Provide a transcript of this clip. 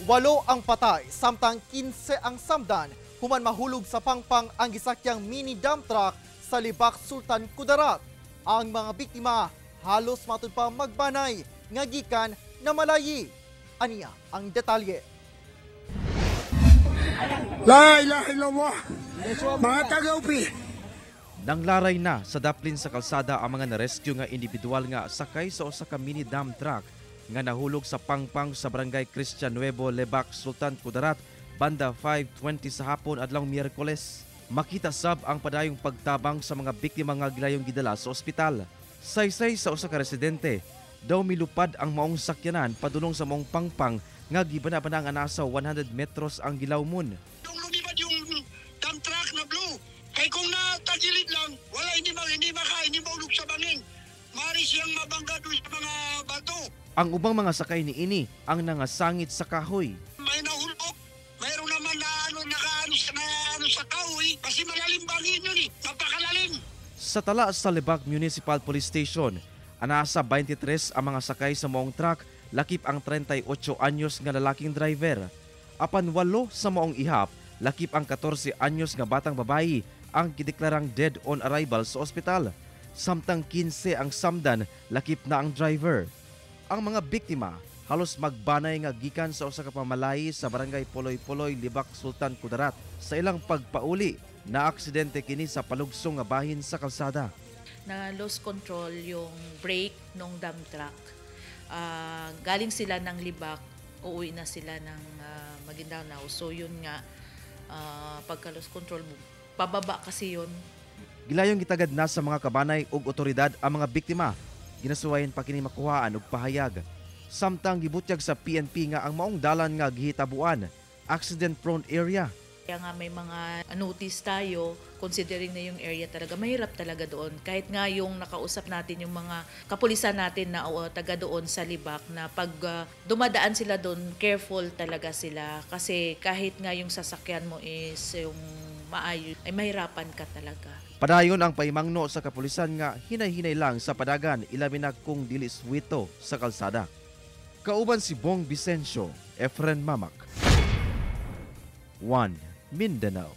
8 ang patay, samtang 15 ang samdan, human mahulog sa pangpang ang gisakyang mini dump truck sa Libak, Sultan Kudarat. Ang mga biktima halos matud pa magbanay, nga gikan na malayi. Aniya ang detalye. La ilaha illallah. Mga taga-upi. Nanglaray na sa daplin sa kalsada ang mga na-rescue nga individual nga sakay sa usa ka mini dump truck nga nahulog sa pangpang sa barangay Christian Nuevo, Lebac, Sultan Kudarat, banda 5:20 sa hapon adlong Miyerkules. Makita sab ang padayong pagtabang sa mga biktima nga gilayong gidala sa ospital. Saysay sa usa ka residente, daw milupad ang maong sakyanan padulong sa maong pangpang nga gibana-bana nga nasa 100 metros ang gilawmon. Yung lumipad yung dump truck na blue. Kay kung natagilid lang, wala hindi maulog sa bangin. Mari siyang mabangga doon sa mga bato. Ang ubang mga sakay ni ini ang nangasangit sa kahoy. May nahulog. Mayroon naman na nakaano sa kahoy. Kasi malalim bangin yun eh. Napakalalim. Sa tala sa Lebac Municipal Police Station, anasa 23 ang mga sakay sa maong truck, lakip ang 38 anyos nga lalaking driver. Apan 8 sa maong ihap, lakip ang 14 anyos nga batang babayi ang gideklarang dead on arrival sa ospital. Samtang 15 ang samdan, lakip na ang driver. Ang mga biktima halos magbanay nga gikan sa usa ka pamalayi sa barangay Puloy-Puloy, Libak, Sultan Kudarat. Sa ilang pagpauli, na aksidente kini sa palugsong nga bahin sa kalsada. Na lost control yung brake ng dump truck. Galing sila ng Libak, uuwi na sila ng Maguindanao. So yun nga, pagka lost control, pababa kasi yun. Gilayong gitagad na sa mga kabanay ug otoridad ang mga biktima. Ginasuwayan pa kini makuhaan og pahayag. Samtang gibutyag sa PNP nga ang maong dalan nga gihitabuan, accident-prone area. Kaya nga may mga notice tayo, considering na yung area talaga, mahirap talaga doon. Kahit nga yung nakausap natin, yung mga kapulisan natin na taga doon sa Libak, na pag dumadaan sila doon, careful talaga sila. Kasi kahit nga yung sasakyan mo is yung maayos, ay mahirapan ka talaga. Padayon ang paimangno sa kapulisan nga hinay-hinay lang sa padagan, ilabi na kung dili swito sa kalsada. Kauban si Bong Vicencio, Efren Mamak, 1 Mindanao.